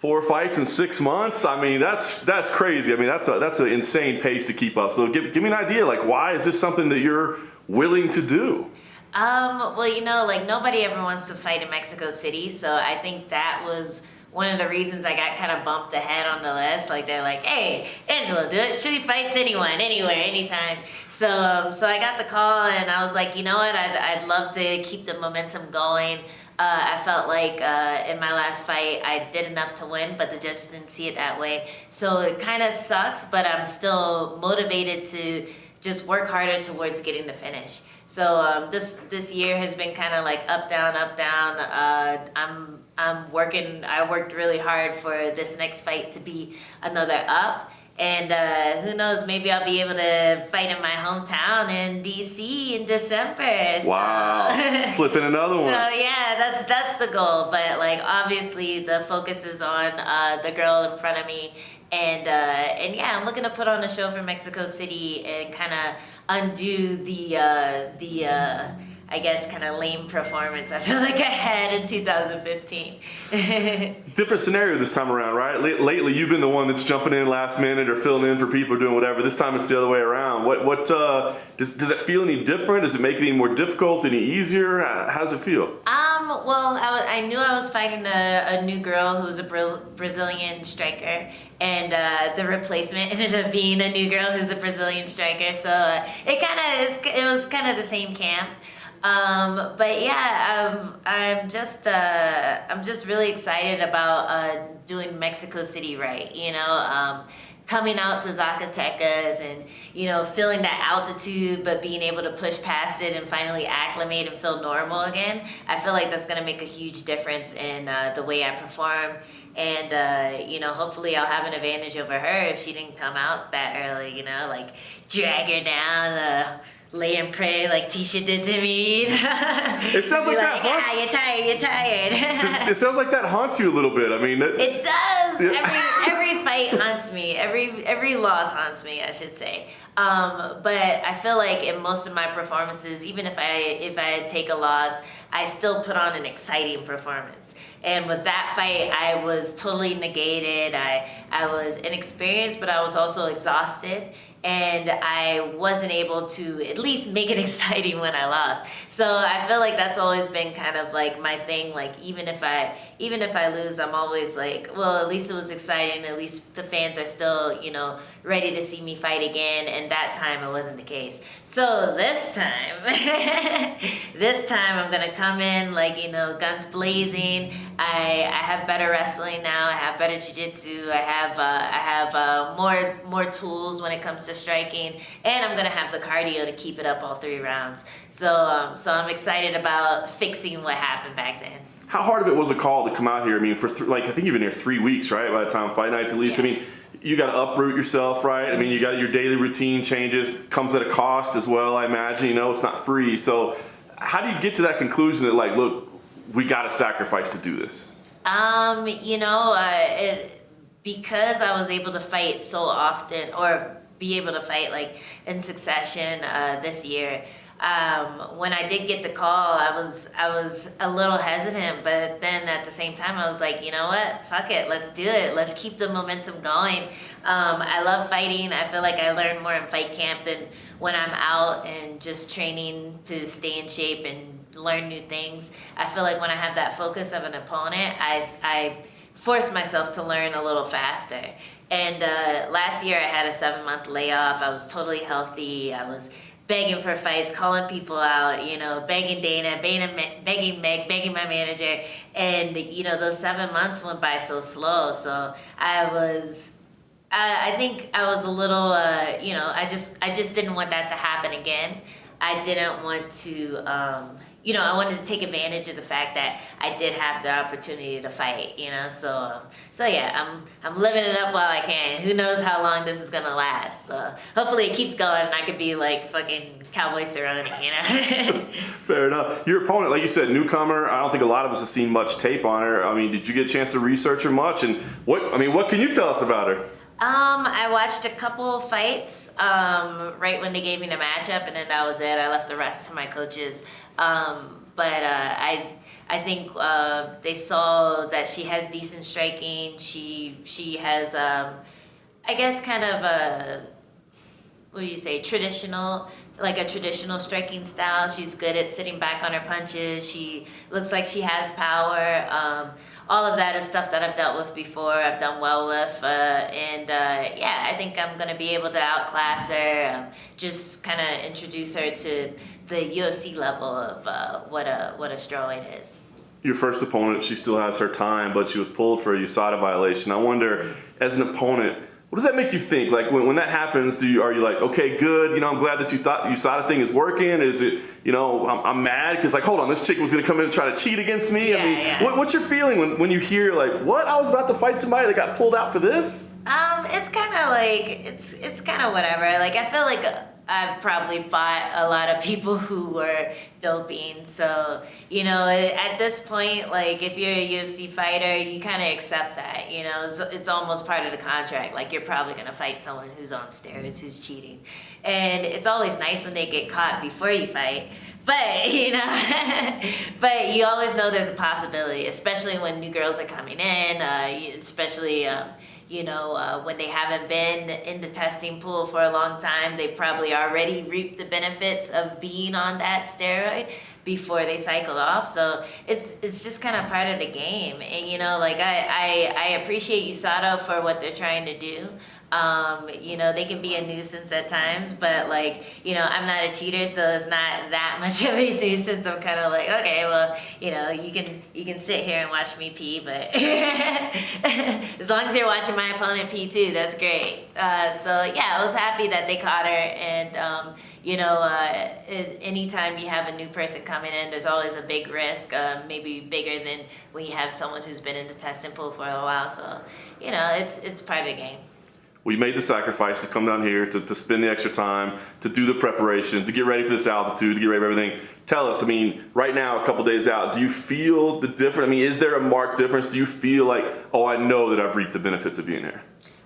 4 fights in 6 months. I mean, that's crazy. I mean, that's an insane pace to keep up. So give me an idea, like, why is this something that you're willing to do? Well, you know, like nobody ever wants to fight in Mexico City, so I think that was one of the reasons I got kind of bumped ahead on the list. Like they're like, "Hey, Angelo, do it. She fights anyone, anywhere, anytime." So I got the call, and I was like, you know what? I'd love to keep the momentum going. I felt like in my last fight I did enough to win, but the judges didn't see it that way. So it kind of sucks, but I'm still motivated to just work harder towards getting the finish. So this year has been kind of like up down, up down. I'm working. I worked really hard for this next fight to be another up. And who knows, maybe I'll be able to fight in my hometown in DC in December. Wow, slip in another one. So yeah, that's the goal. But like obviously the focus is on the girl in front of me, and yeah, I'm looking to put on a show for Mexico City and kind of undo the I guess kind of lame performance I feel like I had in 2015. Different scenario this time around, right? Lately, you've been the one that's jumping in last minute or filling in for people doing whatever. This time it's the other way around. What does it feel any different? Does it make it any more difficult, any easier? How does it feel? Well, I knew I was fighting a new girl who was a Brazilian striker, and the replacement ended up being a new girl who's a Brazilian striker. So it was kind of the same camp. But yeah, I'm just really excited about doing Mexico City right. You know, coming out to Zacatecas and, you know, feeling that altitude, but being able to push past it and finally acclimate and feel normal again. I feel like that's going to make a huge difference in the way I perform. And, you know, hopefully I'll have an advantage over her if she didn't come out that early, you know, like drag her down, lay and pray like Tisha did to me. It sounds like that. Yeah, you're tired. It sounds like that haunts you a little bit. I mean, it does. Yeah. Every fight haunts me. Every loss haunts me, I should say. But I feel like in most of my performances, even if I take a loss, I still put on an exciting performance. And with that fight, I was totally negated. I was inexperienced, but I was also exhausted. And I wasn't able to at least make it exciting when I lost. So I feel like that's always been kind of like my thing. Like even if I lose, I'm always like, well, at least it was exciting. At least the fans are still, you know, ready to see me fight again. And that time it wasn't the case. So this time, I'm gonna come in like, you know, guns blazing. I have better wrestling now. I have better jiu-jitsu. I have more tools when it comes to striking, and I'm gonna have the cardio to keep it up all 3 rounds. So I'm excited about fixing what happened back then. How hard of it was a call to come out here? I mean, for like I think you've been here 3 weeks, right? By the time fight nights, at least. Yeah. I mean, you got to uproot yourself, right? I mean, you got your daily routine changes. Comes at a cost as well, I imagine. You know, it's not free. So, how do you get to that conclusion that like, look, we got to sacrifice to do this? You know, because I was able to fight so often, or be able to fight like in succession this year. When I did get the call, I was a little hesitant, but then at the same time, I was like, you know what? Fuck it, let's do it. Let's keep the momentum going. I love fighting. I feel like I learn more in fight camp than when I'm out and just training to stay in shape and learn new things. I feel like when I have that focus of an opponent, I force myself to learn a little faster. And last year I had a 7-month layoff. I was totally healthy. I was begging for fights, calling people out, you know, begging Dana, begging Meg, begging my manager. And, you know, those 7 months went by so slow. So I think I was a little, you know, I just didn't want that to happen again. I didn't want to, you know, I wanted to take advantage of the fact that I did have the opportunity to fight, you know. So yeah, I'm living it up while I can. Who knows how long this is gonna last? So hopefully it keeps going and I could be like fucking Cowboy Cerrone, you know. Fair enough. Your opponent, like you said, newcomer. I don't think a lot of us have seen much tape on her. I mean, did you get a chance to research her much? And what can you tell us about her? I watched a couple fights right when they gave me the matchup, and then that was it. I left the rest to my coaches. But I think they saw that she has decent striking. She has I guess kind of a, what do you say, traditional, like a traditional striking style. She's good at sitting back on her punches. She looks like she has power. All of that is stuff that I've dealt with before, I've done well with, and yeah, I think I'm gonna be able to outclass her, just kind of introduce her to the UFC level of what a steroid is. Your first opponent, she still has her time, but she was pulled for a USADA violation. I wonder, as an opponent, what does that make you think? Like when that happens, are you like, okay, good, I'm glad this USADA thing is working? Is it, I'm mad because like, hold on, this chick was gonna come in and try to cheat against me? Yeah, I mean, yeah. What's your feeling when you hear like, what? I was about to fight somebody that got pulled out for this? It's kind of like, it's kind of whatever. Like, I feel like I've probably fought a lot of people who were doping. So, at this point, like, if you're a UFC fighter, you kind of accept that, it's almost part of the contract. Like, you're probably going to fight someone who's on steroids, who's cheating. And it's always nice when they get caught before you fight. But, but you always know there's a possibility, especially when new girls are coming in, especially, when they haven't been in the testing pool for a long time, they probably already reaped the benefits of being on that steroid before they cycled off. So it's just kind of part of the game. And, I appreciate USADA for what they're trying to do. They can be a nuisance at times, but I'm not a cheater, so it's not that much of a nuisance. I'm kind of like, okay, well, you can sit here and watch me pee, but as long as you're watching my opponent pee too, that's great. So yeah, I was happy that they caught her, and anytime you have a new person coming in, there's always a big risk, maybe bigger than when you have someone who's been in the testing pool for a while. So it's part of the game. Well, you made the sacrifice to come down here, to spend the extra time, to do the preparation, to get ready for this altitude, to get ready for everything. Tell us, right now, a couple days out, do you feel the difference? Is there a marked difference? Do you feel like, oh, I know that I've reaped the benefits of being here?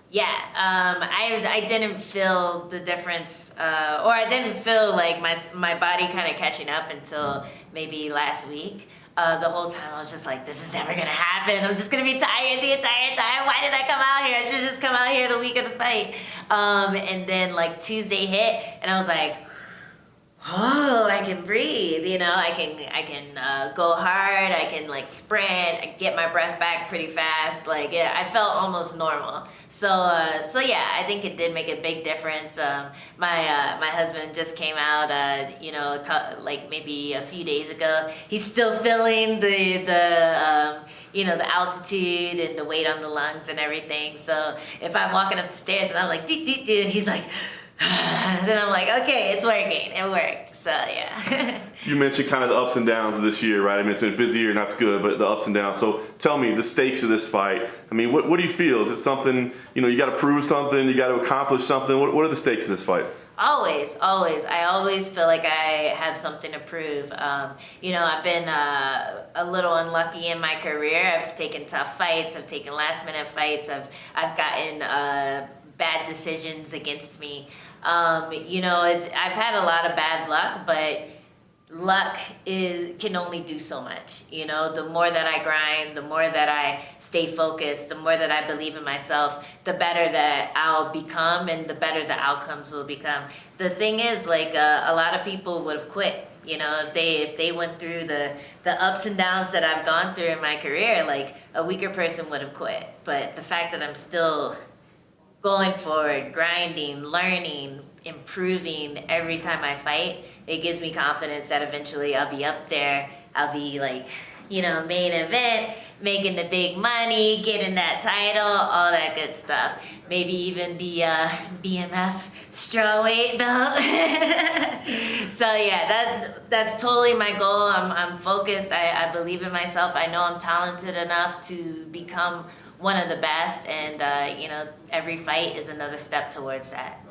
Yeah, I didn't feel the difference, or I didn't feel like my body kind of catching up until maybe last week. The whole time I was just like, this is never gonna happen. I'm just gonna be tired the entire time. Why did I come out here? I should just come out here the week of the fight. And then Tuesday hit, and I was like, oh, I can breathe. I can go hard. I can sprint. I get my breath back pretty fast. Yeah, I felt almost normal. So yeah, I think it did make a big difference. My husband just came out, maybe a few days ago. He's still feeling the altitude and the weight on the lungs and everything. So if I'm walking up the stairs and I'm like, doo, doo, doo, and he's like, then I'm like, okay, it's working. It worked. So yeah. You mentioned kind of the ups and downs of this year, right? It's been a busy year, and that's good, but the ups and downs. So tell me the stakes of this fight. What do you feel? Is it something, you got to prove something, you got to accomplish something? What are the stakes of this fight? Always. I always feel like I have something to prove. I've been a little unlucky in my career. I've taken tough fights. I've taken last minute fights. I've gotten bad decisions against me. I've had a lot of bad luck, but luck can only do so much. The more that I grind, the more that I stay focused, the more that I believe in myself, the better that I'll become and the better the outcomes will become. The thing is, a lot of people would have quit. If they went through the ups and downs that I've gone through in my career, a weaker person would have quit. But the fact that I'm still going forward, grinding, learning, improving every time I fight, it gives me confidence that eventually I'll be up there. I'll be main event, making the big money, getting that title, all that good stuff. Maybe even the BMF strawweight belt. So yeah, that's totally my goal. I'm focused. I believe in myself. I know I'm talented enough to become one of the best, and every fight is another step towards that.